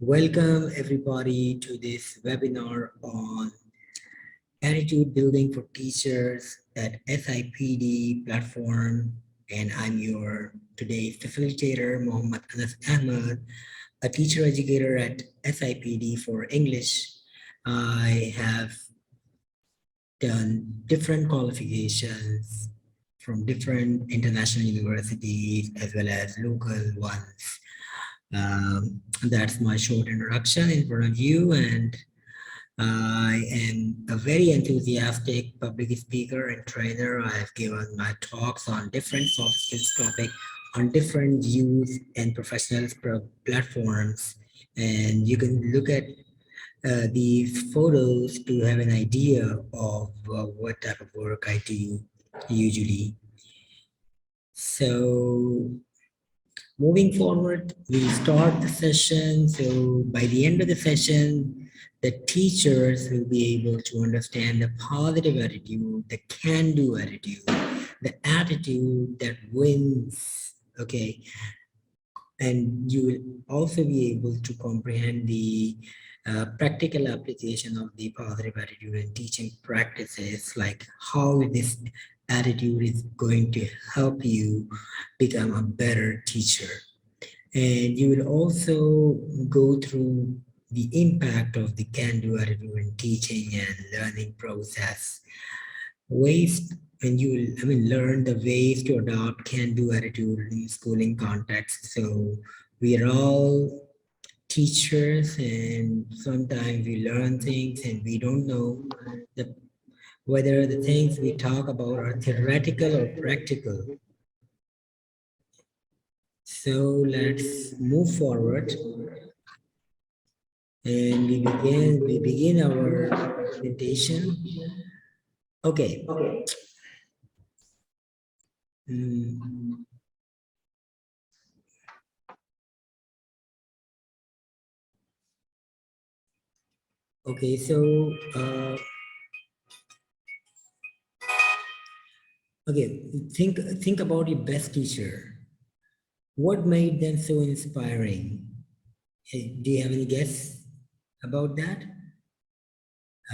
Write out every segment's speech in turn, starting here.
Welcome everybody to this webinar on attitude building for teachers at SIPD platform. And I'm your today's facilitator, Mohammad Anas Ahmad, a teacher educator at SIPD for English. I have done different qualifications from different international universities as well as local ones. That's my short introduction in front of you, and I am a very enthusiastic public speaker and trainer. I've given my talks on different soft skills topic on different youth and professional platforms, and you can look at these photos to have an idea of what type of work I do usually. So moving forward, we start the session. So by the end of the session, the teachers will be able to understand the positive attitude, the can-do attitude, the attitude that wins, okay? And you will also be able to comprehend the practical application of the positive attitude and teaching practices, like how this attitude is going to help you become a better teacher. And you will also go through the impact of the can-do attitude in teaching and learning process. Ways, and you will, learn the ways to adopt can-do attitude in schooling context. So we are all teachers, and sometimes we learn things and we don't know the, whether the things we talk about are theoretical or practical. So let's move forward. And we begin our presentation. Okay. Mm, okay, so think about your best teacher. What made them so inspiring? Hey, do you have any guess about that?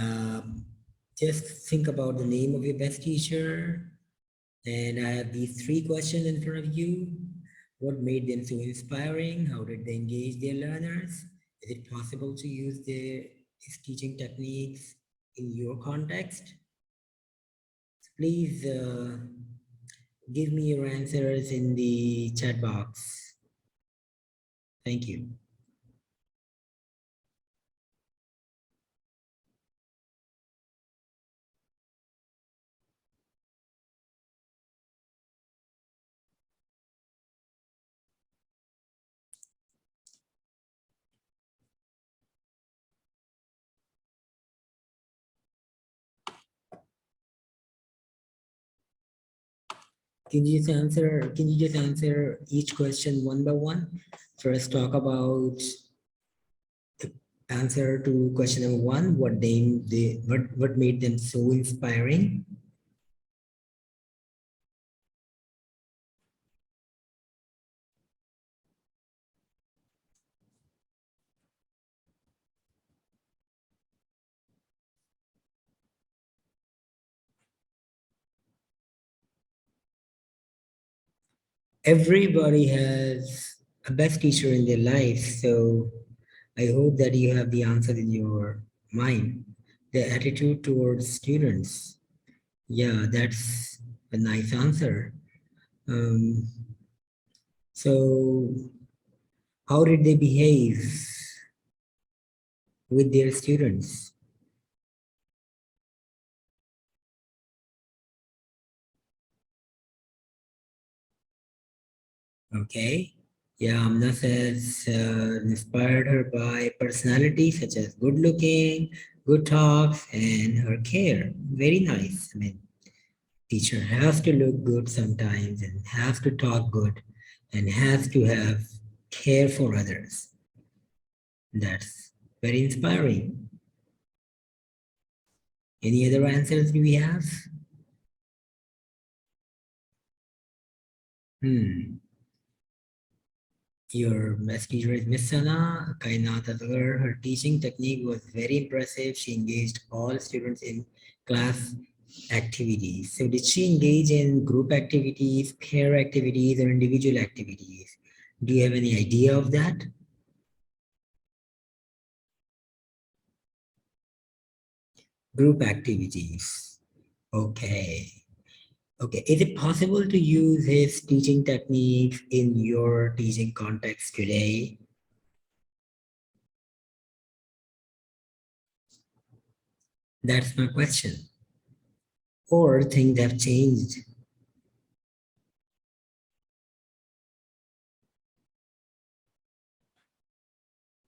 Um, just think about the name of your best teacher. And I have these three questions in front of you. What made them so inspiring? How did they engage their learners? Is it possible to use these teaching techniques in your context? Please give me your answers in the chat box. Thank you. Can you just answer each question one by one? First, talk about the answer to question number one, what made them so inspiring? Everybody has a best teacher in their life, so I hope that you have the answer in your mind. The attitude towards students. Yeah, that's a nice answer. Um, so how did they behave with their students? Okay. Yeah, Amna says inspired her by personality such as good looking, good talks, and her care. Very nice. I mean, teacher has to look good sometimes and has to talk good and has to have care for others. That's very inspiring. Any other answers do we have? Your math teacher is Miss Sana Kainat Asghar. Her teaching technique was very impressive. She engaged all students in class activities. So did she engage in group activities, pair activities, or individual activities? Do you have any idea of that? Group activities. Okay. Okay. Is it possible to use his teaching techniques in your teaching context today? That's my question. Or things have changed?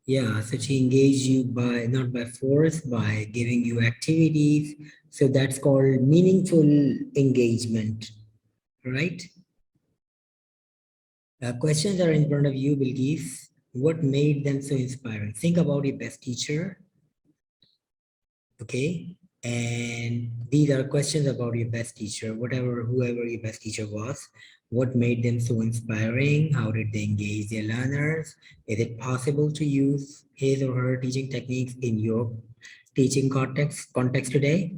Yeah, so she engaged you by not by force, by giving you activities. So that's called meaningful engagement, right? Questions are in front of you, Bilgis. What made them so inspiring? Think about your best teacher, okay? And these are questions about your best teacher, whoever your best teacher was. What made them so inspiring? How did they engage their learners? Is it possible to use his or her teaching techniques in your teaching context today?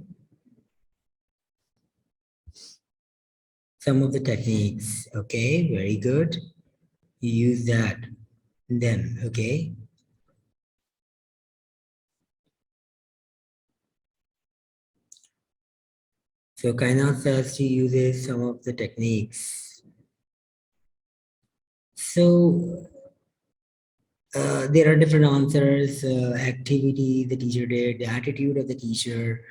Some of the techniques, okay, very good. You use that, them, okay. So Kainat says she uses some of the techniques. So there are different answers, activity the teacher did, the attitude of the teacher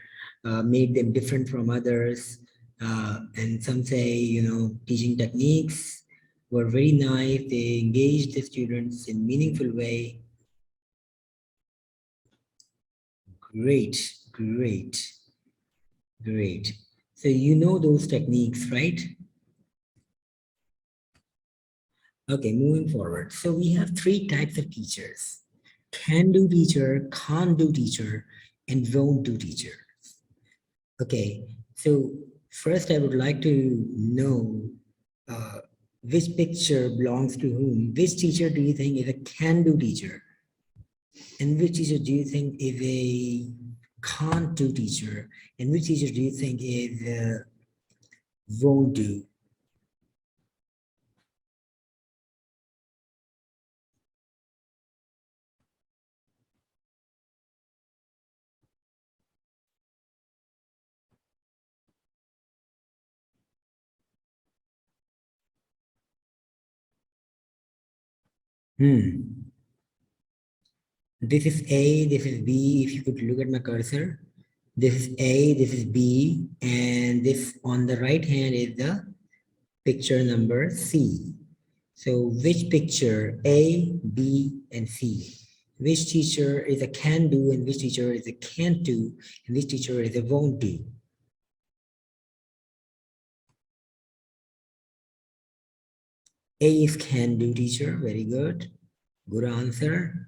made them different from others. And some say, teaching techniques were very nice. They engaged the students in meaningful way. Great, great, great. So you know those techniques, right? Okay, moving forward. So we have three types of teachers: can do teacher, can't do teacher, and won't do teacher. Okay, so first I would like to know uh, which picture belongs to whom. Which teacher do you think is a can do teacher? And which teacher do you think is a can't do teacher? And which teacher do you think is won't do? Hmm. This is A, this is B. If you could look at my cursor, this is A, this is B, and this on the right hand is the picture number C. So which picture, A, B, and C? Which teacher is a can do and which teacher is a can't do and which teacher is a won't do? A is can do teacher, very good. Good answer.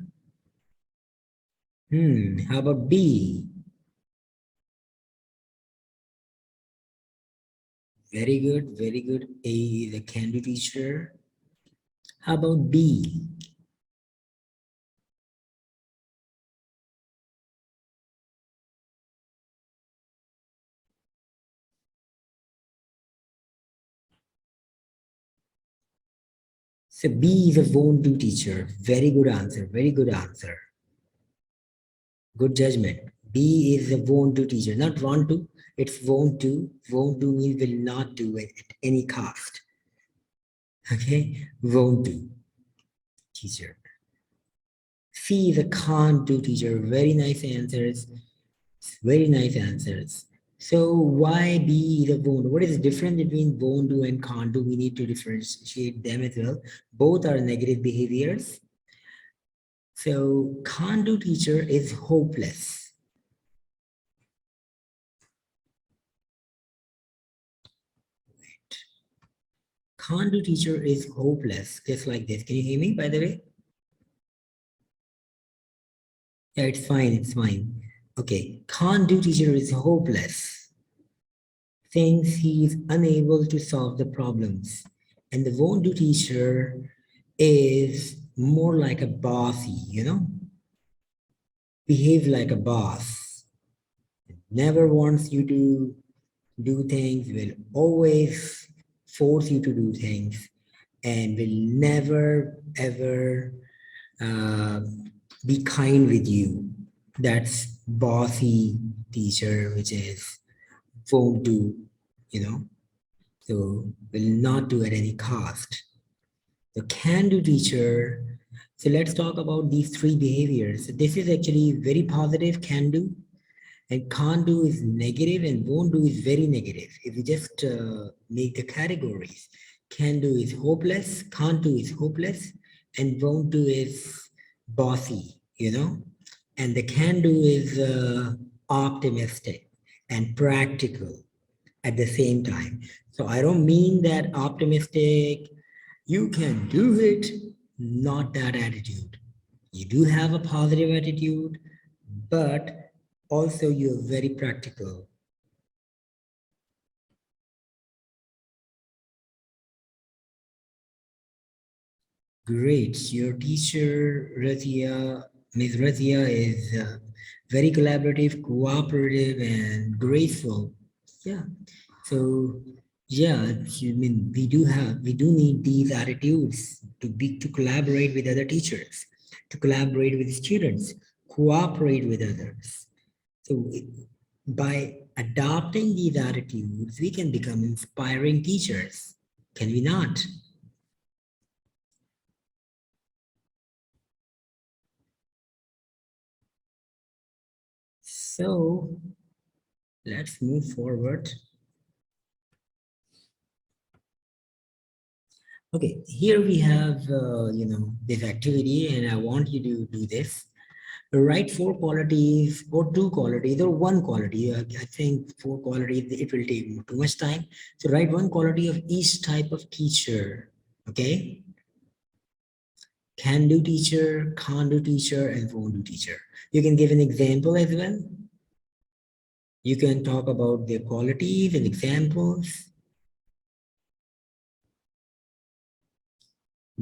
How about B? Very good, very good. A is a can do teacher. How about B? So B is a won't do teacher. Very good answer. Very good answer. Good judgment. B is a won't do teacher, not want to. It's won't do. Won't do means will not do it at any cost. Okay, won't do teacher. C is a can't do teacher. Very nice answers. Very nice answers. So why B is a won't? What is the difference between won't do and can't do? We need to differentiate them as well. Both are negative behaviors. So can't do teacher is hopeless. Can't do teacher is hopeless, just like this. Can you hear me, by the way? Yeah, it's fine, it's fine. Okay, can't do teacher is hopeless. Thinks he is unable to solve the problems. And the won't do teacher is more like a bossy, you know, behave like a boss, never wants you to do things, will always force you to do things, and will never ever uh, be kind with you. That's bossy teacher, which is won't do, you know, so will not do at any cost. The can-do teacher. So let's talk about these three behaviors. So this is actually very positive, can do, and can't do is negative, and won't do is very negative. If we just make the categories, can do is hopeless, can't do is hopeless, and won't do is bossy, you know, and the can do is optimistic and practical at the same time. So I don't mean that optimistic, you can do it, not that attitude. You do have a positive attitude, but also you're very practical. Great. Your teacher, Razia, Ms. Razia, is very collaborative, cooperative, and graceful. Yeah. So, yeah, I mean, we do need these attitudes to collaborate with other teachers, to collaborate with students, cooperate with others. So, by adopting these attitudes, we can become inspiring teachers. Can we not? So, let's move forward. Okay, here we have, this activity, and I want you to do this. Write four qualities or two qualities or one quality. I think four qualities, it will take too much time. So write one quality of each type of teacher. Okay. Can do teacher, can't do teacher, and won't do teacher. You can give an example as well. You can talk about their qualities and examples.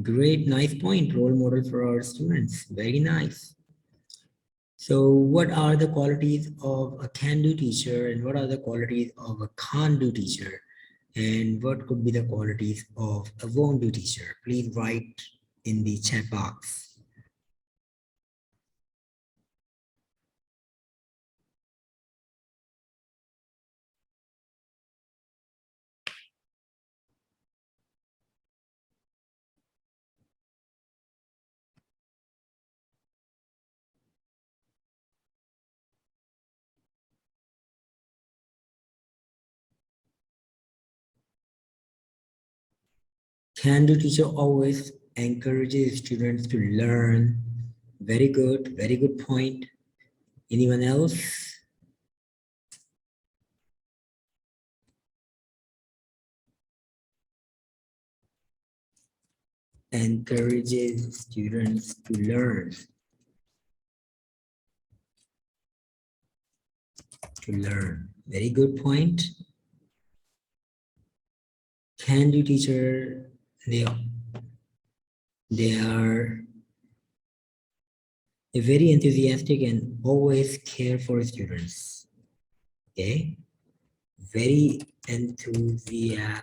Great, nice point. Role model for our students. Very nice. So what are the qualities of a can-do teacher and what are the qualities of a can't-do teacher? And what could be the qualities of a won't-do teacher? Please write in the chat box. Can-do teacher always encourages students to learn. Very good point. Anyone else? Encourages students to learn. Very good point. Can-do teacher, they are very enthusiastic and always care for students. Okay, very enthusiastic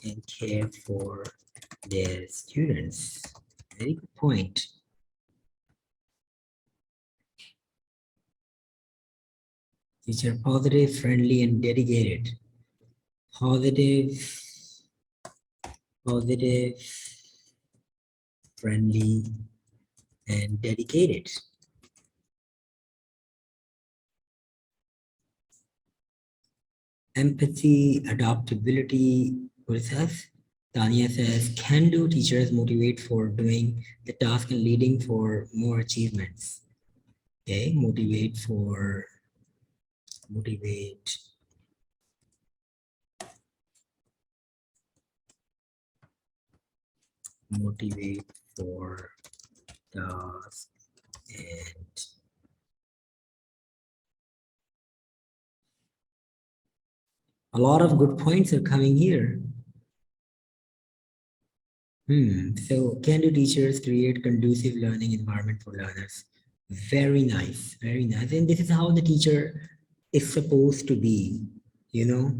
and care for their students. Very good point. Teacher positive, friendly, and dedicated. Positive, positive, friendly, and dedicated. Empathy, adaptability, what it says? Tanya says, can do teachers motivate for doing the task and leading for more achievements? Okay, motivate, motivate for task and a lot of good points are coming here. So can do teachers create conducive learning environment for learners? Very nice, very nice. And this is how the teacher is supposed to be, you know,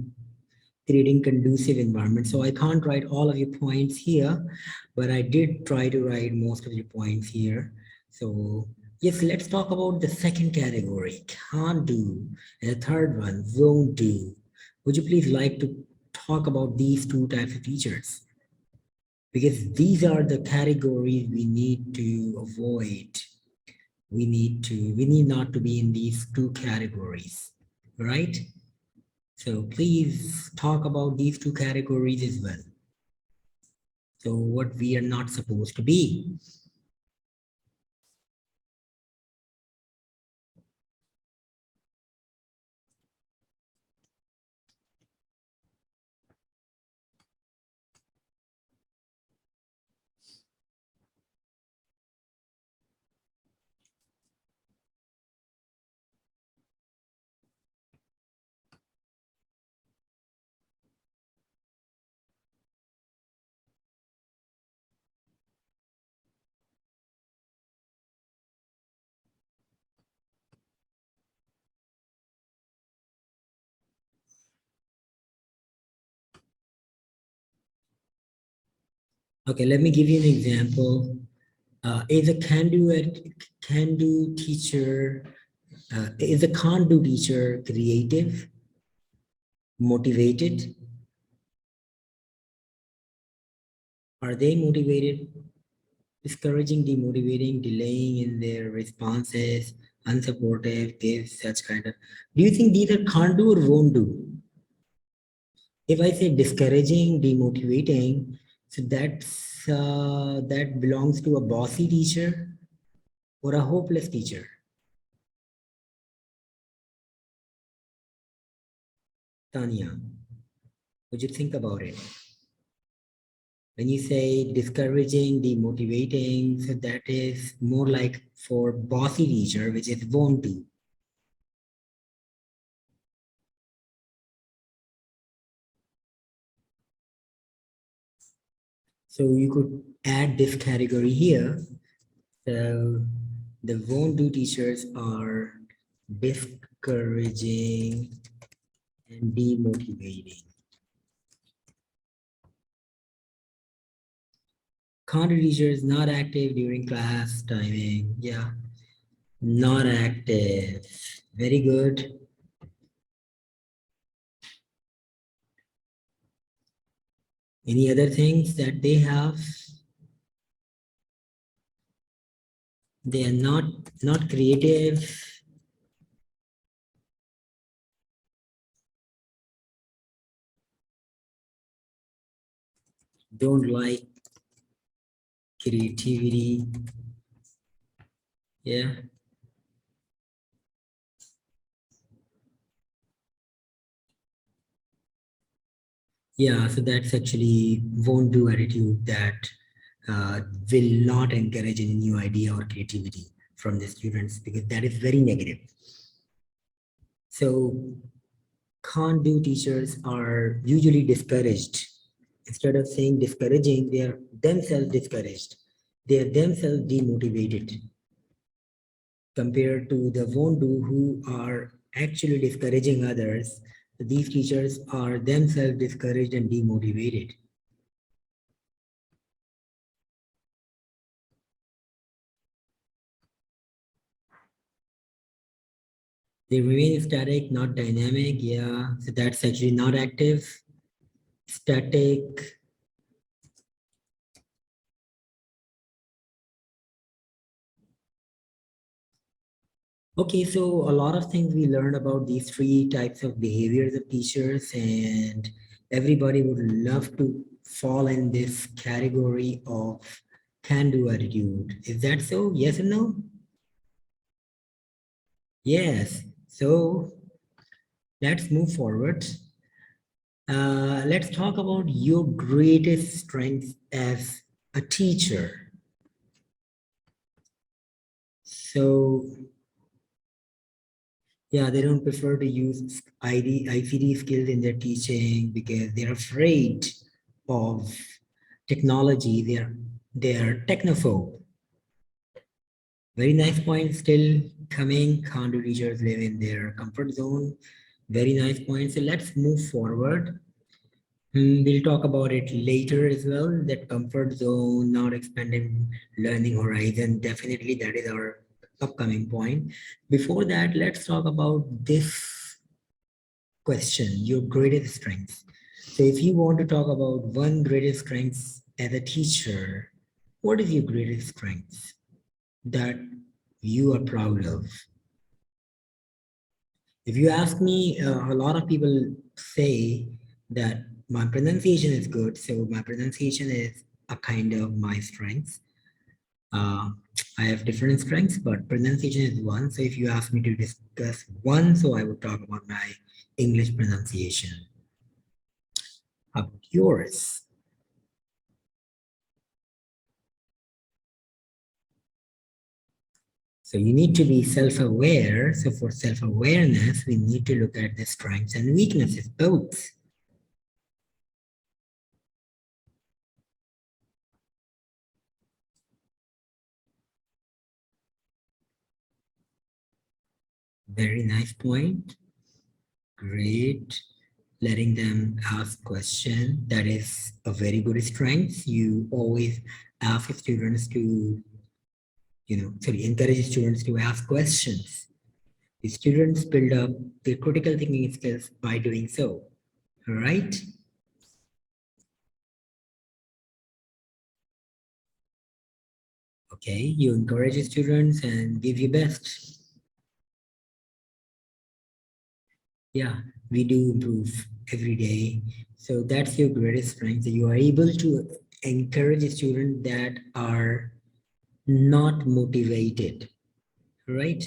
creating conducive environment. So I can't write all of your points here, but I did try to write most of your points here. So yes, let's talk about the second category, can't do, and the third one, won't do. Would you please like to talk about these two types of teachers? Because these are the categories we need to avoid. We need not to be in these two categories, right? So please talk about these two categories as well. So what we are not supposed to be. Okay, let me give you an example. Is a can-do teacher, is a can't-do teacher creative, motivated? Are they motivated? Discouraging, demotivating, delaying in their responses, unsupportive, give such kind of. Do you think these are can't do or won't do? If I say discouraging, demotivating, so that belongs to a bossy teacher or a hopeless teacher. Tanya, would you think about it? When you say discouraging, demotivating, so that is more like for bossy teacher, which is won't do. So you could add this category here. So the won't do teachers are discouraging and demotivating. Can't do teachers not active during class timing. Yeah, not active. Very good. Any other things that they have? They are not creative. Don't like creativity. Yeah. Yeah, so that's actually won't do attitude that will not encourage any new idea or creativity from the students because that is very negative. So can't do teachers are usually discouraged. Instead of saying discouraging, they are themselves discouraged. They are themselves demotivated compared to the won't do who are actually discouraging others. These teachers are themselves discouraged and demotivated. They remain static, not dynamic. Yeah, so that's actually not active. Static. Okay, so a lot of things we learned about these three types of behaviors of teachers, and everybody would love to fall in this category of can-do attitude. Is that so? Yes or no? Yes. So let's move forward. Let's talk about your greatest strength as a teacher. So yeah, they don't prefer to use ICD skills in their teaching because they're afraid of technology, they're technophobe. Very nice point, still coming. Can't do teachers live in their comfort zone? Very nice point. So let's move forward. We'll talk about it later as well, that comfort zone, not expanding learning horizon. Definitely that is our upcoming point. Before that, let's talk about this question, your greatest strengths. So if you want to talk about one greatest strengths as a teacher, what is your greatest strengths that you are proud of? If you ask me, a lot of people say that my pronunciation is good, so my pronunciation is a kind of my strength. Uh, I have different strengths, but pronunciation is one. So if you ask me to discuss one, so I would talk about my English pronunciation. How about yours? So you need to be self-aware. So for self-awareness, we need to look at the strengths and weaknesses, both. Very nice point. Great. Letting them ask questions. That is a very good strength. You always ask students to, encourage students to ask questions. The students build up their critical thinking skills by doing so. All right. Okay, you encourage students and give your best. Yeah, we do improve every day. So that's your greatest strength. You are able to encourage students that are not motivated, right?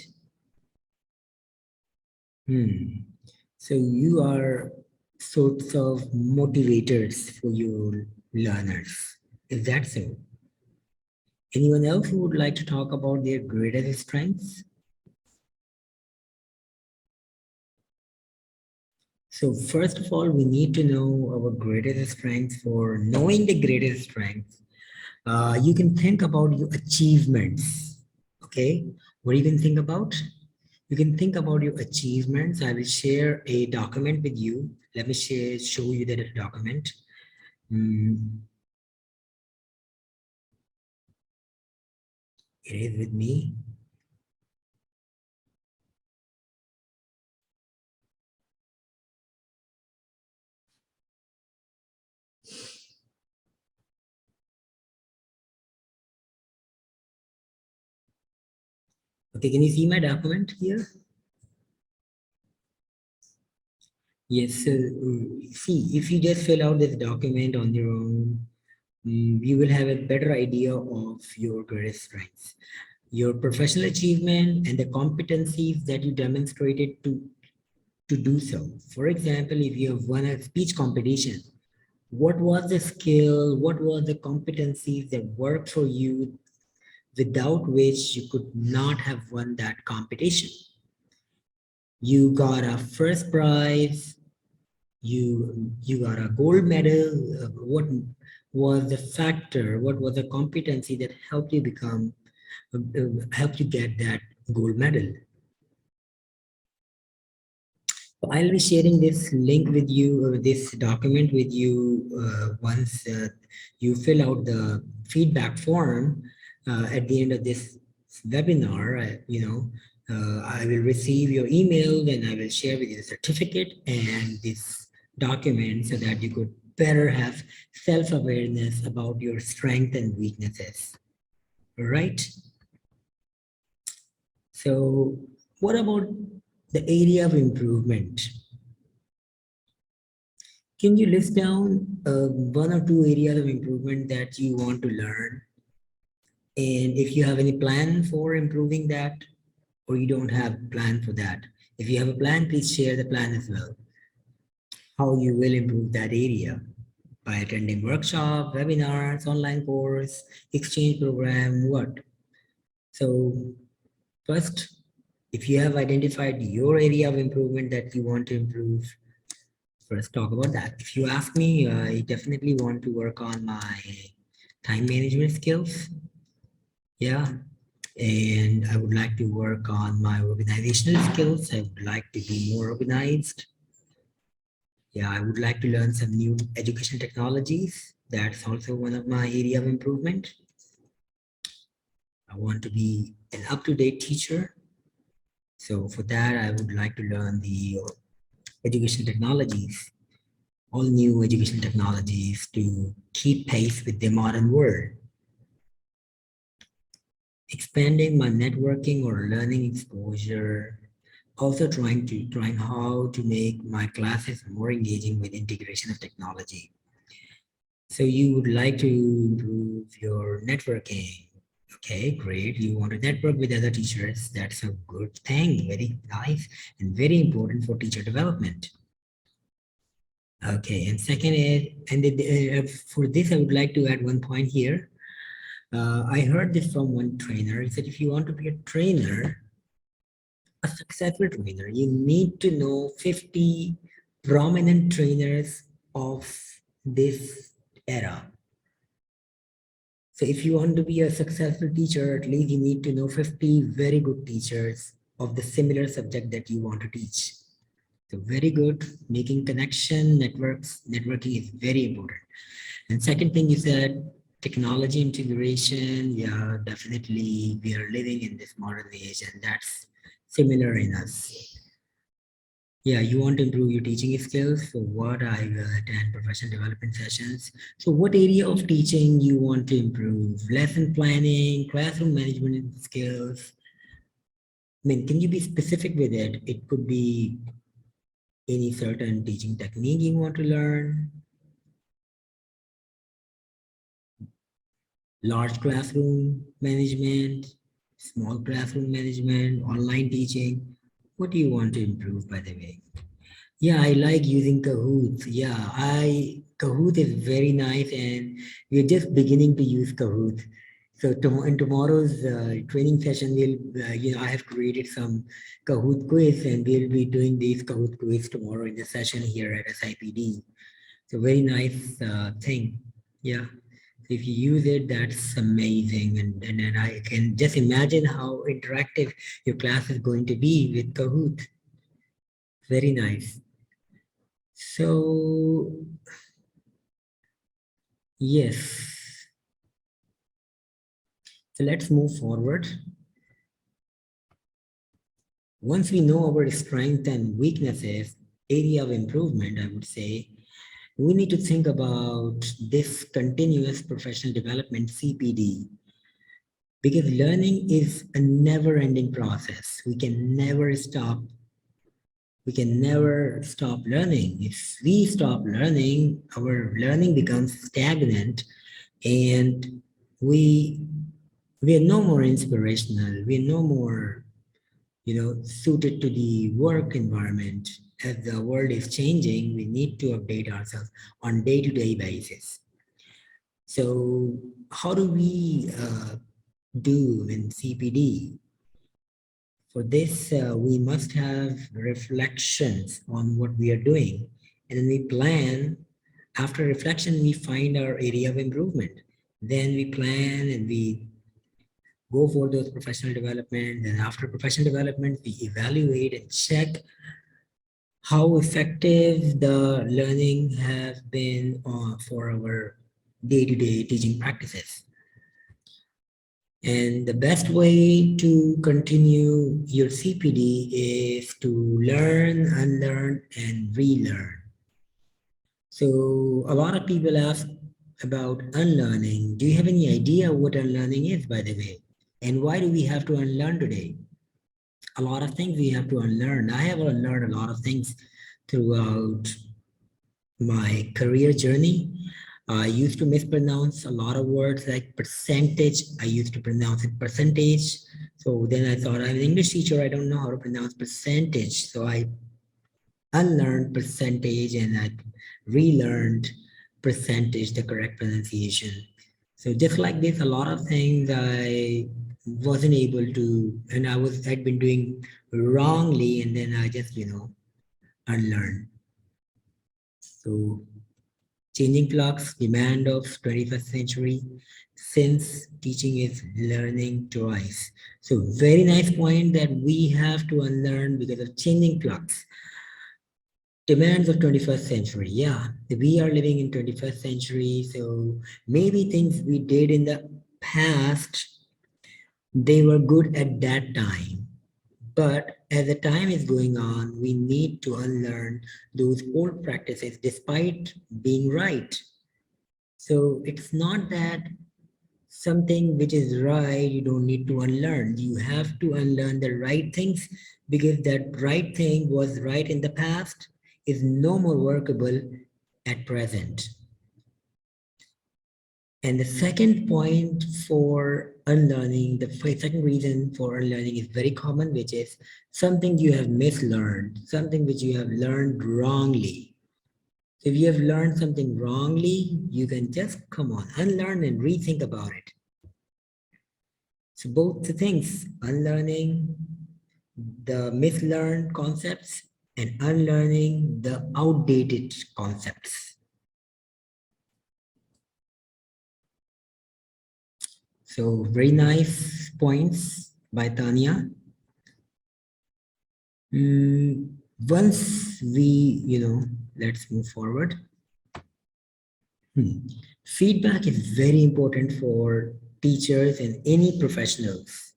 So you are sorts of motivators for your learners. Is that so? Anyone else who would like to talk about their greatest strengths? So first of all, we need to know our greatest strengths. For knowing the greatest strengths, you can think about your achievements. Okay, what you can think about? You can think about your achievements. I will share a document with you. Let me show you that document. Mm, it is with me. Okay, can you see my document here? Yes, so see, if you just fill out this document on your own, you will have a better idea of your greatest strengths, your professional achievement, and the competencies that you demonstrated to do so. For example, if you have won a speech competition, what was the skill, what were the competencies that worked for you without which you could not have won that competition? You got a first prize, you got a gold medal. What was the factor, what was the competency that helped you become helped you get that gold medal? So I'll be sharing this link with you, this document with you, once you fill out the feedback form at the end of this webinar. I will receive your email, then I will share with you the certificate and this document so that you could better have self-awareness about your strengths and weaknesses. All right. So what about the area of improvement? Can you list down one or two areas of improvement that you want to learn? And if you have any plan for improving that, or you don't have a plan for that. If you have a plan, please share the plan as well. How you will improve that area by attending workshop, webinars, online course, exchange program, what? So first, if you have identified your area of improvement that you want to improve, First talk about that. If you ask me, I definitely want to work on my time management skills. Yeah. And I would like to work on my organizational skills. I would like to be more organized. Yeah, I would like to learn some new education technologies. That's also one of my area of improvement. I want to be an up-to-date teacher. So for that, I would like to learn the education technologies, all new education technologies to keep pace with the modern world. Expanding my networking or learning exposure, also trying how to make my classes more engaging with integration of technology. So you would like to improve your networking. Okay, great. You want to network with other teachers. That's a good thing. Very nice and very important for teacher development. Okay, and second is, for this, I would like to add one point here. I heard this from one trainer. He said, if you want to be a trainer, a successful trainer, you need to know 50 prominent trainers of this era. So if you want to be a successful teacher, at least you need to know 50 very good teachers of the similar subject that you want to teach. So very good, making connection, networking is very important. And second thing you said, technology integration. Yeah, definitely we are living in this modern age and that's similar in us. Yeah, you want to improve your teaching skills. So what I will attend professional development sessions. So what area of teaching you want to improve? Lesson planning, classroom management skills. I mean, can you be specific with it? It could be any certain teaching technique you want to learn, large classroom management, small classroom management, online teaching. What do you want to improve, by the way? Yeah, I like using Kahoot. Yeah, Kahoot is very nice, and we're just beginning to use Kahoot. So in tomorrow's training session, I have created some Kahoot quiz, and we'll be doing these Kahoot quiz tomorrow in the session here at SIPD. So very nice thing. Yeah. So if you use it, that's amazing. And then I can just imagine how interactive your class is going to be with Kahoot. Very nice. So, yes. So let's move forward. Once we know our strengths and weaknesses, area of improvement, I would say, we need to think about this continuous professional development, CPD, because learning is a never-ending process. We can never stop. We can never stop learning. If we stop learning, our learning becomes stagnant and we we are no more inspirational. We are no more, suited to the work environment. As the world is changing, we need to update ourselves on day-to-day basis. So how do we do in CPD? For this, we must have reflections on what we are doing. And then we plan. After reflection, we find our area of improvement. Then we plan and we go for those professional development. And after professional development, we evaluate and check how effective the learning has been for our day-to-day teaching practices. And the best way to continue your CPD is to learn, unlearn, and relearn. So a lot of people ask about unlearning. Do you have any idea what unlearning is, by the way? And why do we have to unlearn today? A lot of things we have to unlearn. I have unlearned a lot of things throughout my career journey. I used to mispronounce a lot of words like percentage. I used to pronounce it percentage. So then I thought, I'm an English teacher, I don't know how to pronounce percentage. So I unlearned percentage and I relearned percentage, the correct pronunciation. So just like this, a lot of things I wasn't able to, and I'd been doing wrongly, and then I just, unlearned. So changing clocks, demand of 21st century, since teaching is learning twice. So very nice point that we have to unlearn because of changing clocks. Demands of 21st century. Yeah, we are living in 21st century. So maybe things we did in the past, they were good at that time. But as the time is going on, we need to unlearn those old practices despite being right. So it's not that something which is right, you don't need to unlearn. You have to unlearn the right things because that right thing was right in the past is no more workable at present. And the second point for unlearning, the second reason for unlearning is very common, which is something you have mislearned, something which you have learned wrongly. If you have learned something wrongly, you can just come on, unlearn and rethink about it. So both the things, unlearning the mislearned concepts and unlearning the outdated concepts. So very nice points by Tanya. Once we, let's move forward. Feedback is very important for teachers and any professionals.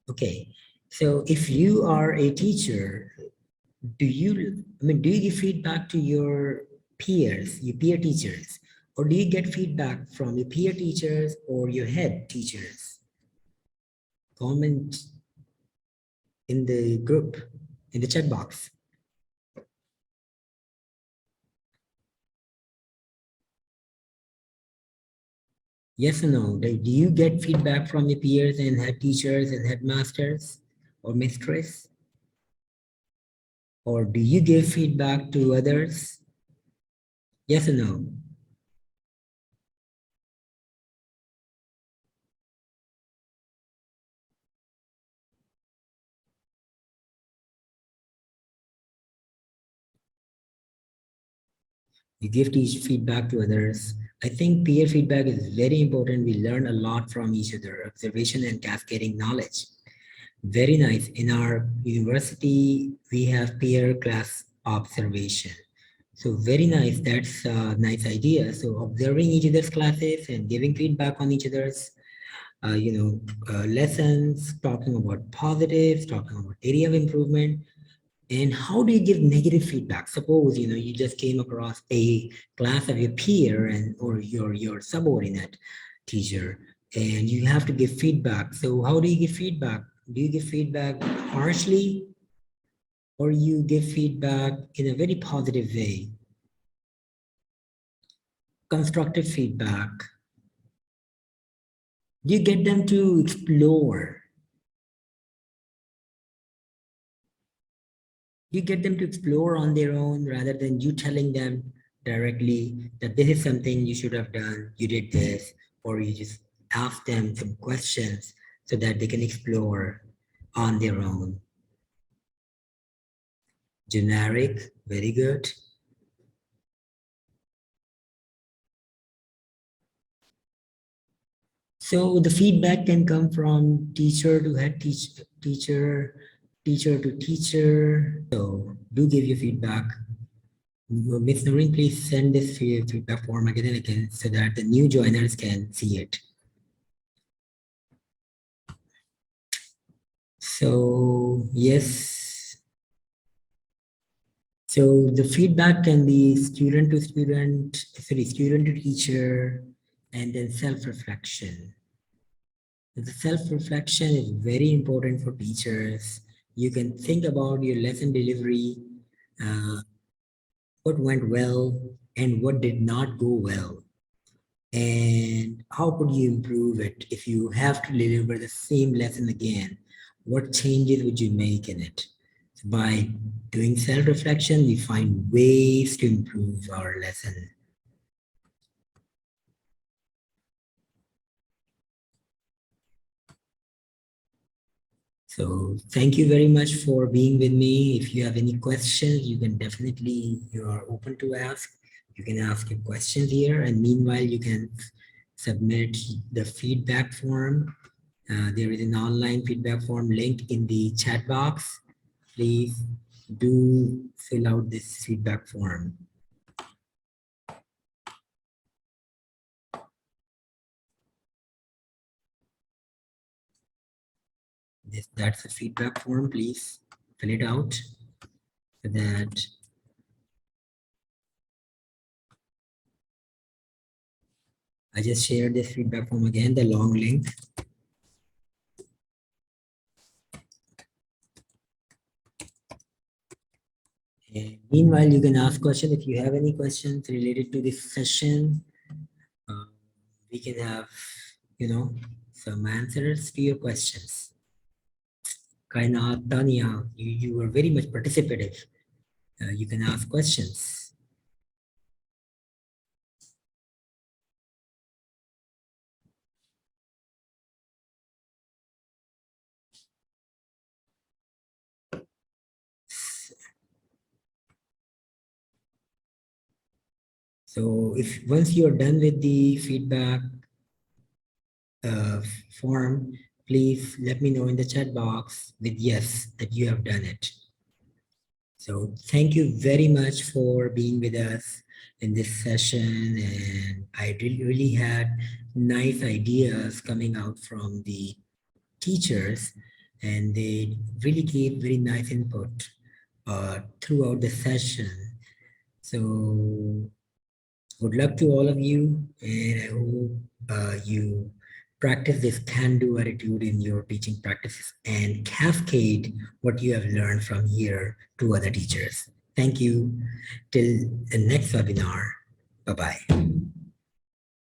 Okay, so if you are a teacher, do you give feedback to your peers, your peer teachers, or do you get feedback from your peer teachers or your head teachers? Comment in the group, in the chat box. Yes or no? Do you get feedback from your peers and head teachers and headmasters or mistress? Or do you give feedback to others? Yes or no? You give feedback to others. I think peer feedback is very important. We learn a lot from each other, observation and cascading knowledge. Very nice. In our university, we have peer class observation. So very nice. That's a nice idea. So observing each other's classes and giving feedback on each other's, lessons, talking about positives, talking about area of improvement. And how do you give negative feedback? Suppose, you just came across a class of your peer and or your subordinate teacher, and you have to give feedback. So how do you give feedback? Do you give feedback harshly, or you give feedback in a very positive way? Constructive feedback. Do you get them to explore? You get them to explore on their own rather than you telling them directly that this is something you should have done, you did this, or you just ask them some questions so that they can explore on their own. Generic, very good. So the feedback can come from teacher to head teacher, teacher to teacher. So do give your feedback. Miss Noreen, please send this feedback form again and again so that the new joiners can see it. So yes, so the feedback can be student to student, student to teacher, and then self-reflection. The self-reflection is very important for teachers. You can think about your lesson delivery, what went well and what did not go well. And how could you improve it if you have to deliver the same lesson again? What changes would you make in it? So by doing self-reflection, we find ways to improve our lesson. So thank you very much for being with me. If you have any questions, you can definitely, you are open to ask. You can ask your questions here, and meanwhile, you can submit the feedback form. There is an online feedback form link in the chat box. Please do fill out this feedback form. That's the feedback form. Please fill it out so that I just shared this feedback form again, the long link. And meanwhile, you can ask questions if you have any questions related to this session. We can have, some answers to your questions. Kainat, Tanya, you were very much participative. You can ask questions. So if once you're done with the feedback form, please let me know in the chat box with yes that you have done it. So thank you very much for being with us in this session. And I really had nice ideas coming out from the teachers, and they really gave very nice input throughout the session. So good luck to all of you, and I hope you practice this can-do attitude in your teaching practices and cascade what you have learned from here to other teachers. Thank you. Till the next webinar. Bye-bye.